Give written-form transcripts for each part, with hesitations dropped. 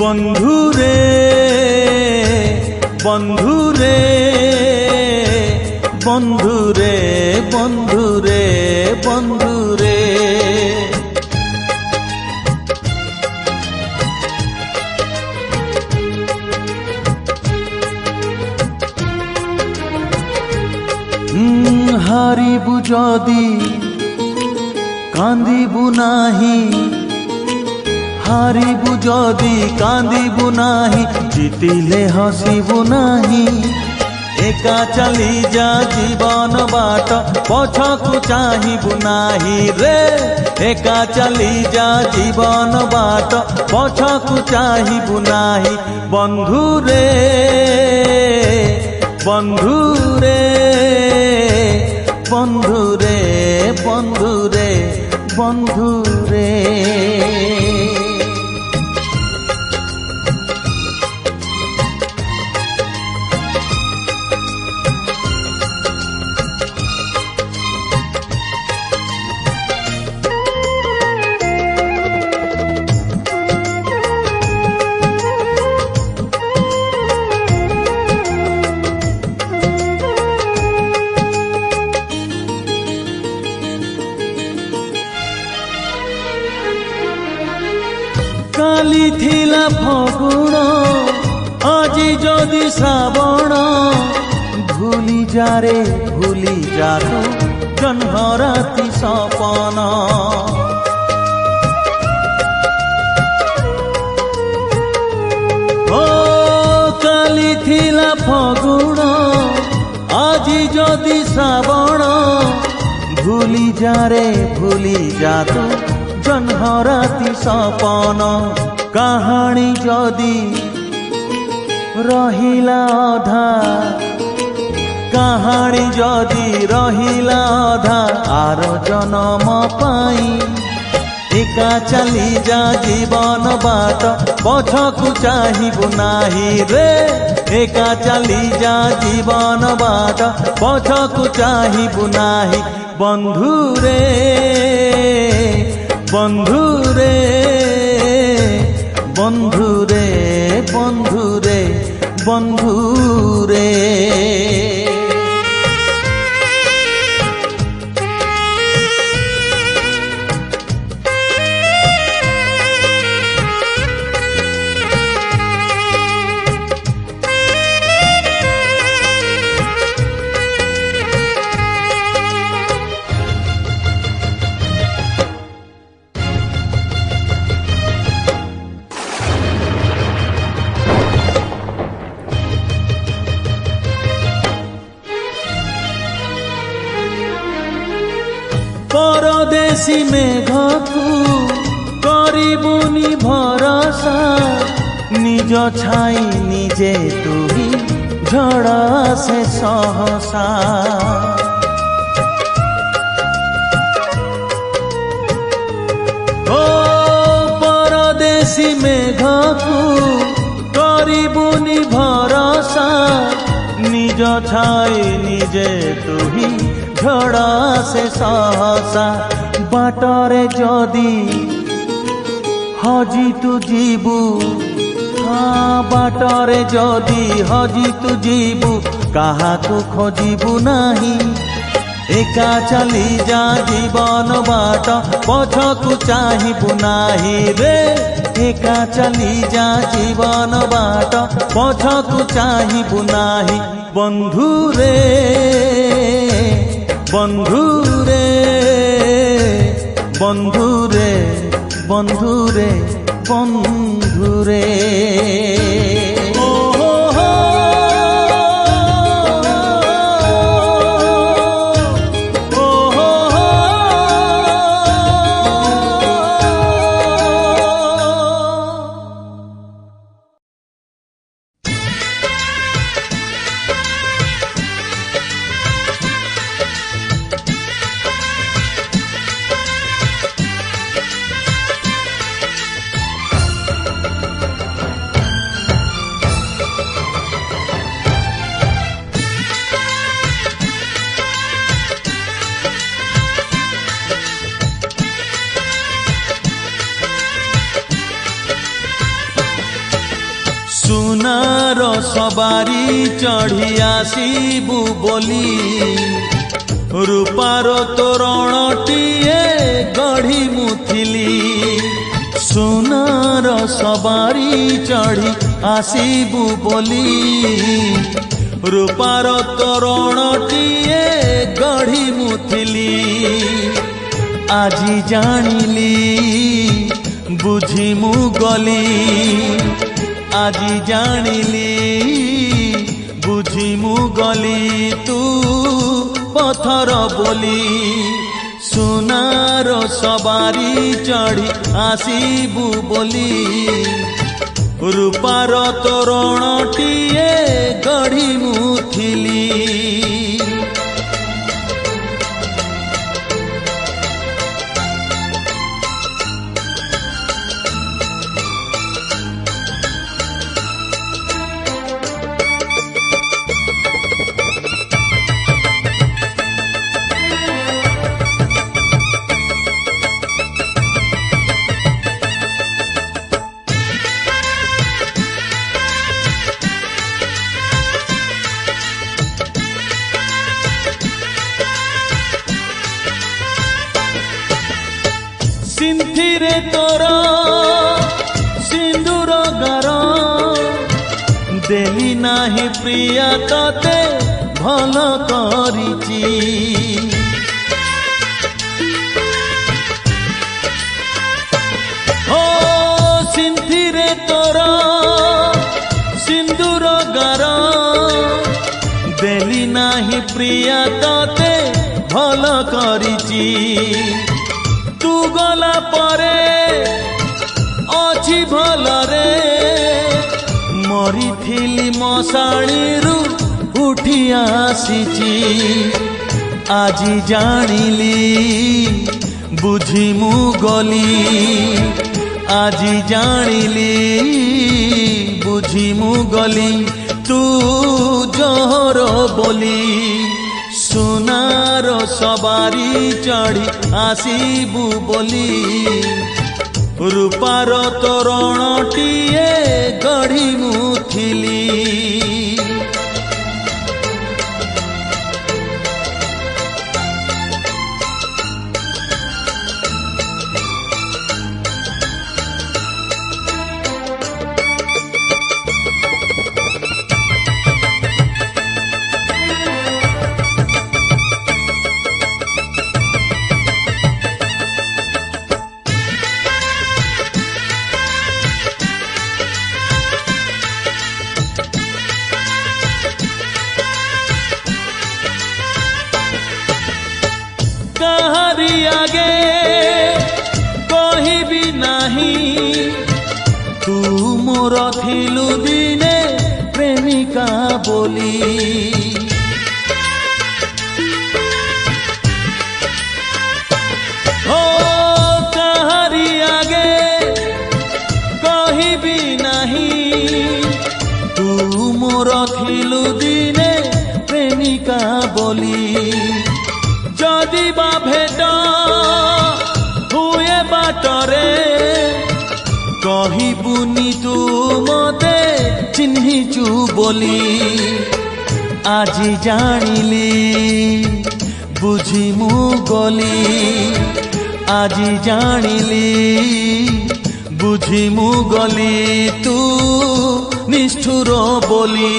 বন্ধুরে বন্ধুরে বন্ধুরে বন্ধুরে বন্ধুরে হারিবু যদি কান্দিবু নাহি হারিবু যদি কান্দিবু নাহি জিতিলে হসিবু নাহি একা চালি যা জীবন বাট পছকু চাহিবু নাহি রে একা চালি যা জীবন বাট পছকু চাহিবু নাহি বন্ধুরে বন্ধুরে বন্ধুরে বন্ধুরে বন্ধুরে কালি থিলা ফগুণ আজি যদি শ্রাবণ ভুলি যারে ভুলি যাত জহ্নরাতি সপন ও কালি থিলা ফগুণ আজি যদি শ্রাবণ ভুলি যারে ভুলি যাত জহ্নরাতি সপন কাহাণী যদি রহিলা অধা কাহাণী যদি রহিলা অধা আর জনম পাই একা চালি যা জীবন বাট পছকু চাহিবু নাহি রে একা চালি যা জীবন বাট পছকু চাহিবু নাহি বন্ধুরে বন্ধুরে বন্ধুরে বন্ধুরে বন্ধুরে পরদেশী মেঘকু করিবুনি ভরসা নিজ ছাই নিজে তুহি ঝড় সে সহসা ও পরদেশী মেঘকু করিবুনি ভরসা নিজ ছাই নিজে তুহি ঝড় সে সহসা বাটরে যদি হজি তু ଯିବୁ বাটরে যদি হজি তু ଯିବୁ কাহাকু খোঁজিবু নাহি একা চালি যা জীবন বাট পছকু চাহিবু নাহি রে একা চালি যা জীবন বাট পছকু চাহিবু নাহি বন্ধুরে বন্ধুরে বন্ধুরে বন্ধুরে বন্ধুরে ସୁନାର ସବାରି ଚଢ଼ି ଆସିବୁ ବୋଲି ରୂପାର ତୋରଣଟିଏ ଗଢ଼ି ମୁଁ ଥିଲି। ସୁନାର ସବାରି ଚଢ଼ି ଆସିବୁ ବୋଲି ରୂପାର ତୋରଣଟିଏ ଗଢ଼ି ମୁଁ ଥିଲି। ଆଜି ଜାଣିଲି ବୁଝି ମୁଁ ଗଲି, ଆଜି ଜାଣିଲି ବୁଝି ମୁଁ ଗଲି ତୁ ପଥର ବୋଲି। ସୁନାର ସବାରି ଚଢ଼ି ଆସିବୁ ବୋଲି ରୂପାର ତୋରଣଟିଏ ଗଢ଼ି ମୁଁ ଥିଲି। ସିନ୍ଥିରେ ତୋର ସିନ୍ଦୁର ଗାର ଦେଲି ନାହିଁ ପ୍ରିୟା ତତେ ଭଲ କରିଛି। ଓ ସିନ୍ଥିରେ ତୋର ସିନ୍ଦୁର ଗାର ଦେଲି ନାହିଁ ପ୍ରିୟା ତତେ ଭଲ କରିଛି। ତୁ ଗଲା ପରେ ଅଛି ଭଲରେ ମରିଥିଲି ମଶାଣିରୁ ଉଠି ଆସିଛି। ଆଜି ଜାଣିଲି ବୁଝି ମୁଁ ଗଲି, ଆଜି ଜାଣିଲି ବୁଝି ମୁଁ ଗଲି ତୁ ଜହର ବୋଲି। ସୁନାର ସବାରି ଚଢ଼ି ଆସିବୁ ବୋଲି ରୂପାର ତୋରଣଟିଏ ଗଢ଼ି ମୁଁ ଥିଲି। କାହାରି ଆଗେ କହିବି ନାହିଁ ତୁ ମୋର ଥିଲୁ ଦିନେ ପ୍ରେମିକା ବୋଲି। ଓ କାହାରି ଆଗେ କହିବି ନାହିଁ ତୁ ମୋର ଥିଲୁ ଦିନେ ପ୍ରେମିକା ବୋଲି। ଯଦି ବା ଭେଟ ହୁଏ ବାଟରେ କହିବୁନି ତୁ ମତେ ଚିହ୍ନିଛୁ ବୋଲି। ଆଜି ଜାଣିଲି ବୁଝି ମୁଁ ଗଲି, ଆଜି ଜାଣିଲି ବୁଝି ମୁଁ ଗଲି ତୁ ନିଷ୍ଠୁର ବୋଲି।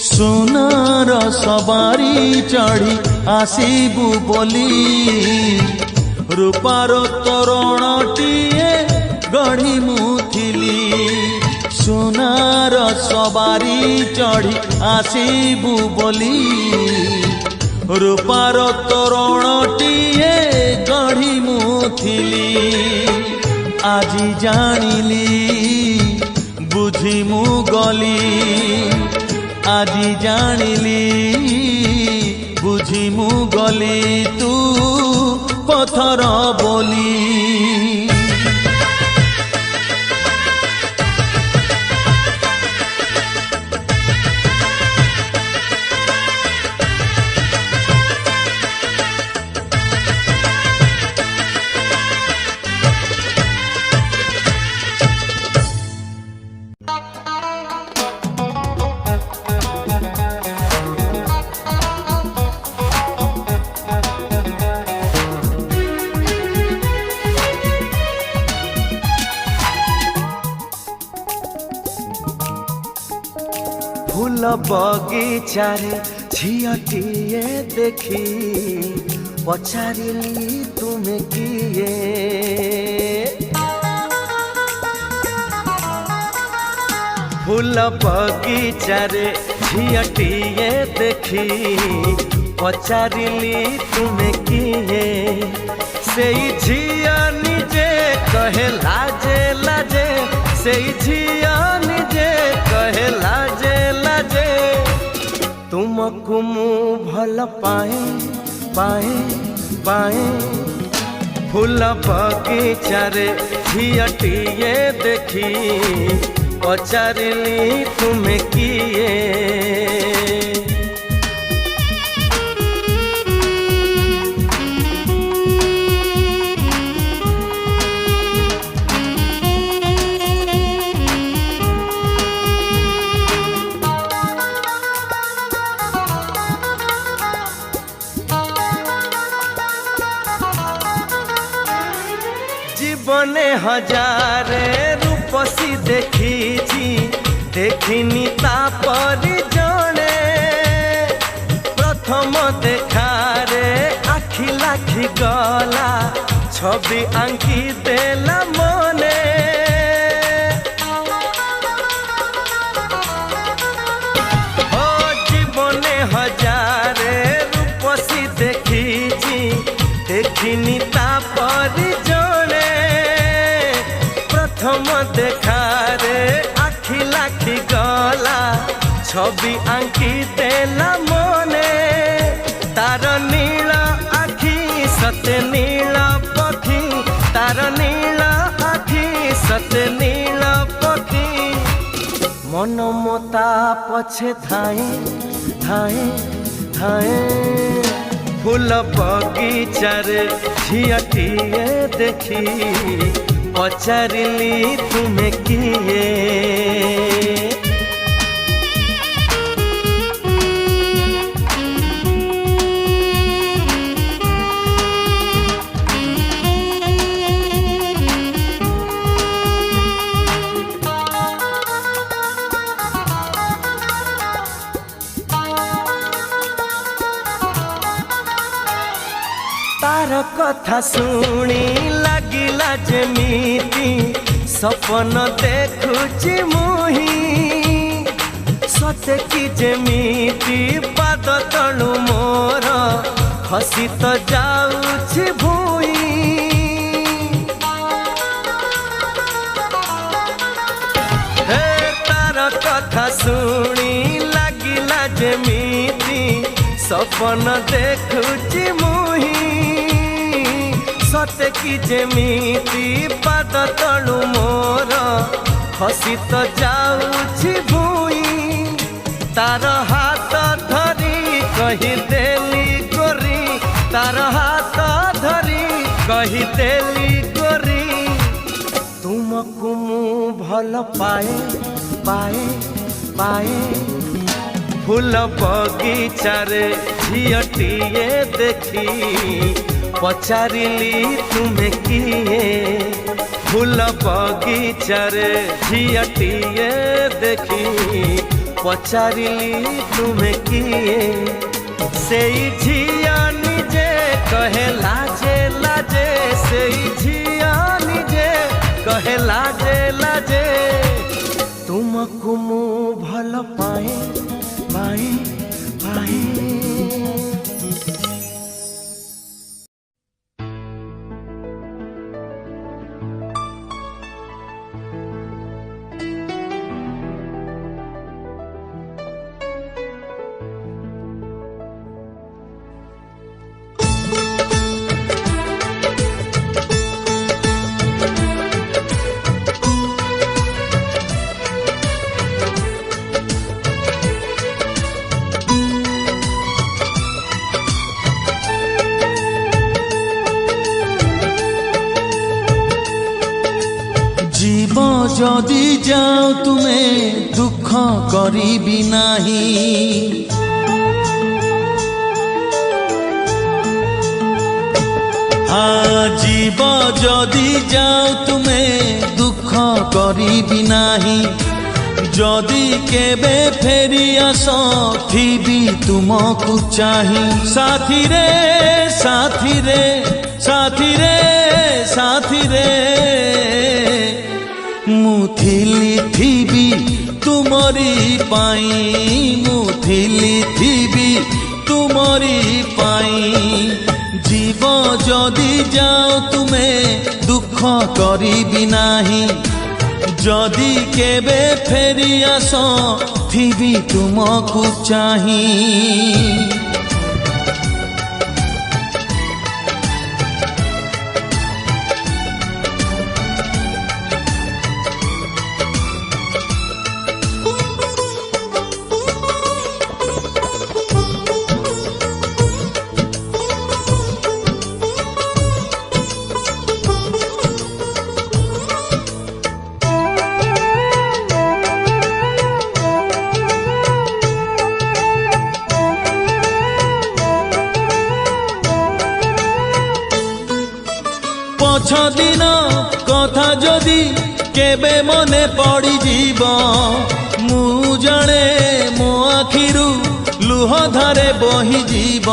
ସୁନାର ସବାରି ଚଢ଼ି ଆସିବୁ ବୋଲି ରୂପାର ତୋରଣଟିଏ ଗଢ଼ି ମୁଁ ଥିଲି। ସୁନାର ସବାରି ଚଢ଼ି ଆସିବୁ ବୋଲି ରୂପାର ତୋରଣଟିଏ ଗଢ଼ି ମୁଁ ଥିଲି। ଆଜି ଜାଣିଲି ବୁଝି ମୁଁ ଗଲି, ଆଜି ଜାଣିଲି ବୁଝି ମୁଁ ଗଲି ତୁ ପଥର ବୋଲି। फूल बगीचारे झियटिए देखी पचारिली तुमे किए फूल बगीचारे झियटिए देखी पचारिली तुमे किए से झिया निजे कहे लाजे लाजे से झिया निजे कहे लाजे लाजे तुमको मु भल पाए पाए पाए फूल बगीचारे झियटिए देखी पचारिली तुमे किए जीवने हजारे रूपसी देखी देखिनी तापरी जणे प्रथम देखारे आखि लाखी गला छवि आंकी देला मने ओ जीवने हजारे रूपसी देखी देखिनी तापरी जणे प्रथम देखारे आखि लाखी गला छवि आंकी देला मने तार नील आखि सते नील पक्षी तार नील आखि सते नील पक्षी मन मोता पछे धाए धाए धाए फूल बगीचारे झियटिए देखी पचारिली तुमे किए तार कथा शुणी लागिला जेमिति सपन देखुची मुही सते कि जेमिति पाद तलु मोर खसी तो जाउछि भूई हे तार कथा शुणी लागिला जेमिति सपन देखुची मुही सते कि जेमिति पाद तलु मोर खसी तो जाउछि भूई तार हाथ धरी कही देली गोरी तार हाथ धरी कही देली गोरी तुमको मु भल पाए पाए पाए फूल बगीचारे झियटिए देखी पचारिली तुमे किए फूल बगीचारे झियटिए देखी पचारिली तुमे किए से झिया निजे कहे लाजे लाजे से झिया निजे कहे लाजे लाजे तुमको मु भल पाए पाए पाए जदि जाओ तुमे दुख करिबि नाही जीव जदि जाओ तुमे दुख करिबि नाही जदि केबे फेरी आस थिबी तुमको चाही साथी रे साथी रे साथी रे साथी रे मुथिली थिबी तुमरी पाई मुथिली थिबी तुमरी पाई जीव जदि जाओ तुमे दुख करिबि नाही जदि केबे फेरी आस थिबी तुमको चाही पछ दिन कथा जदि केबे मने पड़ी जीव मु जाने मो आखिरु लुह धारे बही जीव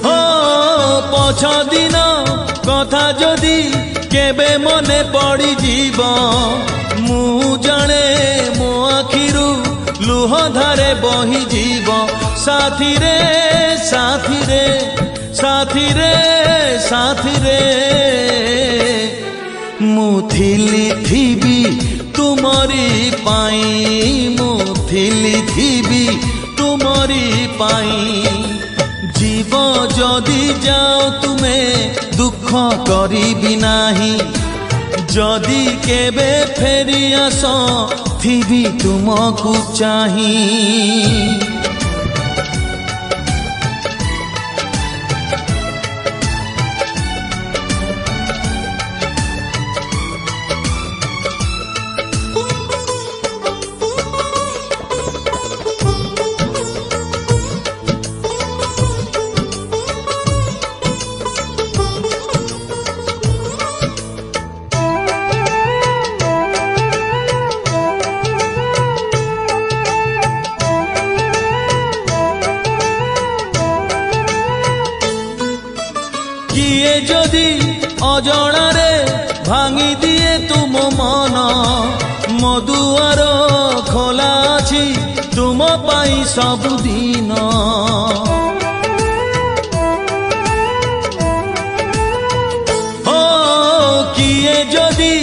हो पछ दिन कथा जदि केबे मने पड़ी जीव मु जाने मो आखिरु लुह धारे बही जीव साथी रे साथी रे साथी रे साथी रे मुथिली थिबी तुमरी पाई मुथिली थिबी तुमरी पाई जीव जदि जाओ तुमे दुख करिबि नाही जदि केबे फेरी आस थिबी तुमको चाही किए जदि अजणारे भांगी दिए तुम मन मधुआर खोला अछि तुम पाई सबुदिन हो किए जदि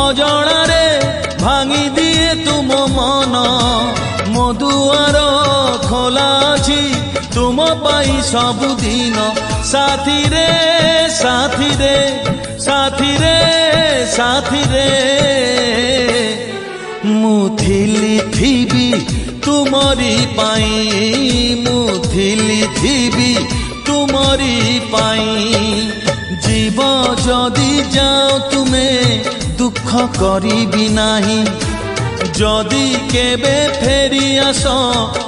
अजणारे भांगी दिए तुम मन मधुआर खोला अछि तुम पाई सबुदिन साथी रे साथी रे साथी रे साथी रे मुथिली थिबी तुमरी पाई मुथिली थिबी तुमरी पाई जीव जदि जाओ तुमे दुख करिबि नाही जदि केबे फेरी आस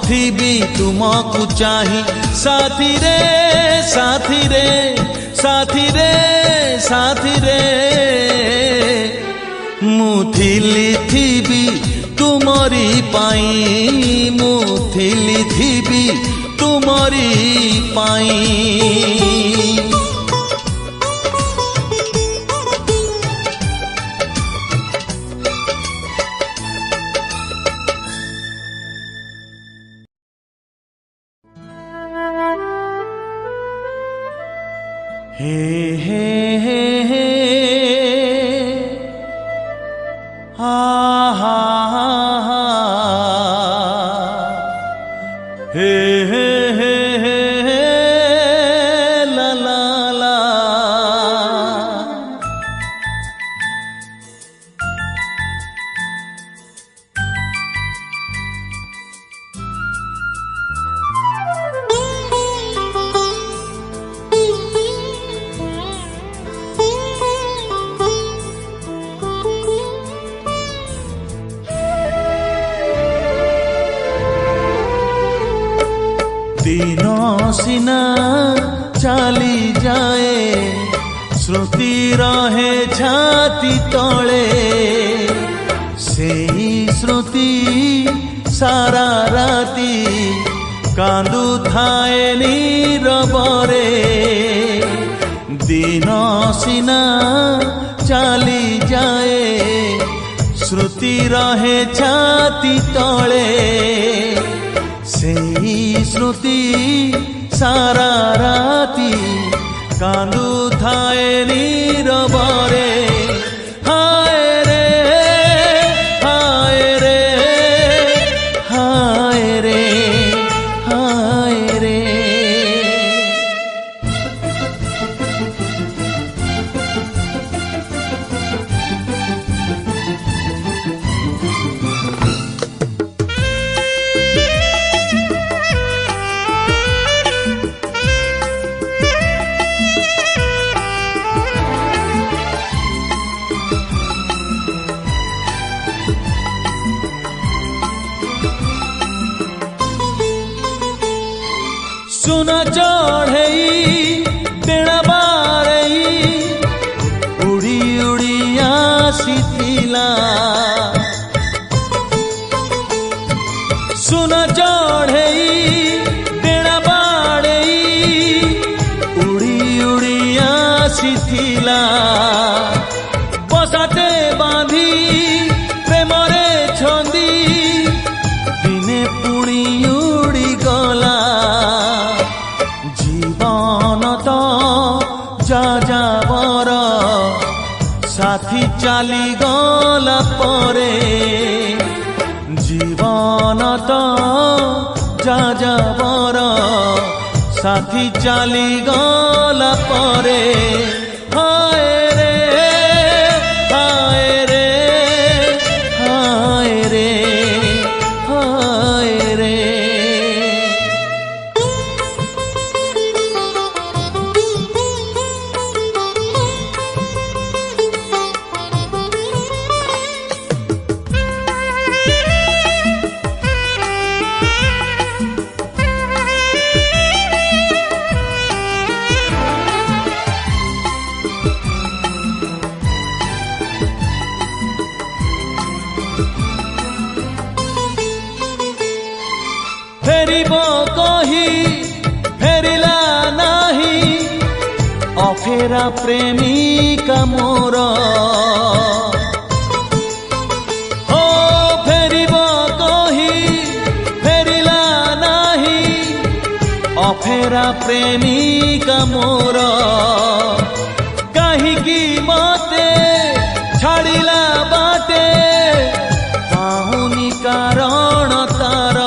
थिबी तुमको चाही साथी रे साथी रे साथी रे साथी रे मुथिली थिबी तुमरी पाई मुथिली थिबी तुमरी पाई हे हे हे हे हा हा हा हे हे हे हे ला ला ला दिन सिना चली जाए श्रुति रहे छाती तले सेई श्रुति सारा राती कांदु थाए नीरबरे दिन सिना चली जाए श्रुति रहे छाती तले सेई श्रुति सारा राती कांदु थाए नीरबरे हाय रे हाय रे हाय रे हाय रे। सुना चढ़ई बेड़ा बारई उड़ी उड़ी आसीथिला सुना चढ़ई बेड़ा बारई उड़ी उड़ी आसीथिला बसाते बांधी प्रेमरे छंदी दिने पुणी उड़ी गला যাযাবর সাথী চালি গলা পরে জীবন তো যাযাবর সাথী চালি গলা পরে হায় রে হায় রে হায় রে হায় রে। फेरिब कही फेरिला नाही अफेरा प्रेमिका मोर हो फेरिब कही फेरिला नाही अफेरा प्रेमिका मोर काहीकि मते छाड़िला बाटे पाहुनी कारण तार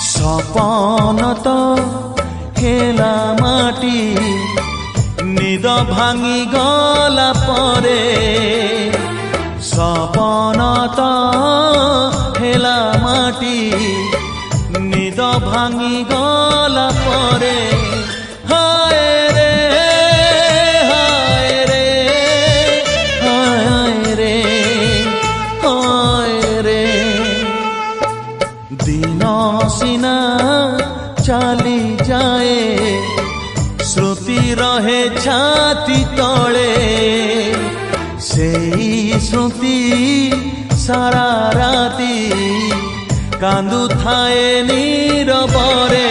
सपन तो हेला माटी निद भांगी गला परे सपन तो हेला माटी निद भांगी गला परे हाय रे हाय रे हाय रे हाय रे। दिन सिना चली जाए श्रुति रहे छाती तले सेई श्रुति सारा राती कांदु थाए नीरबरे।